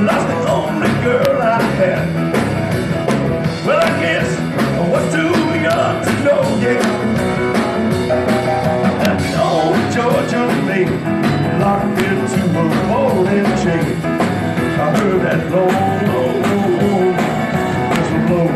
lost the only girl I had. Well, I guess I was too young to know yet that the old Georgia lady locked into a rolling chain. I heard that low, low, low, whistle blow.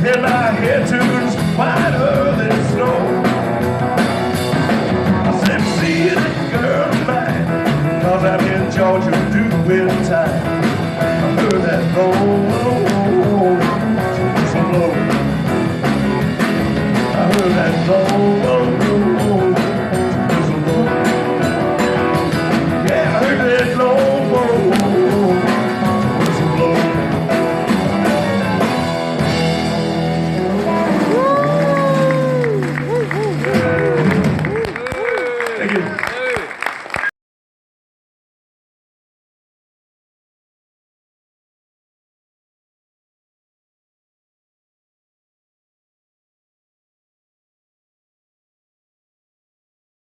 And my hair turns whiter than snow. I said, see that girl of mine, 'cause I'm in Georgia through the winter time. I heard that low, low, so low. I heard that low, low.